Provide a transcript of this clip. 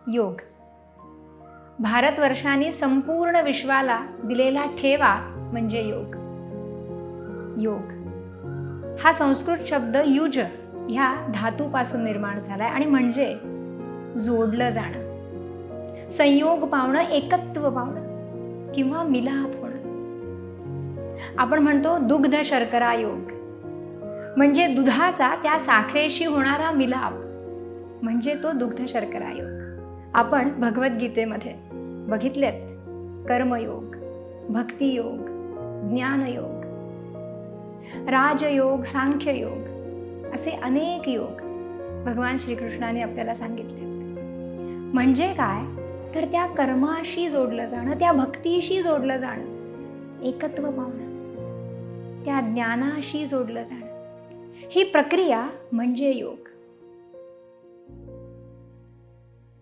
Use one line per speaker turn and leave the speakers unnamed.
योग. भारतवर्षाने संपूर्ण विश्वाला दिलेला ठेवा म्हणजे योग. योग हा संस्कृत शब्द युज ह्या धातूपासून निर्माण झालाय आणि म्हणजे जोडलं जाणं, संयोग पावणं, एकत्व पावणं किंवा मिलाप होणं. आपण म्हणतो दुग्ध शर्करा योग, म्हणजे दुधाचा त्या साखरेशी होणारा मिलाप म्हणजे तो दुग्ध शर्करा योग. आपण भगवद्गीतेमध्ये बघितलेत कर्मयोग, भक्तियोग, ज्ञानयोग, राजयोग, सांख्ययोग असे अनेक योग भगवान श्रीकृष्णाने आपल्याला सांगितले. म्हणजे काय तर त्या कर्माशी जोडलं जाणं, त्या भक्तीशी जोडलं जाणं, एकत्व पावणं, त्या ज्ञानाशी जोडलं जाणं, ही प्रक्रिया म्हणजे योग.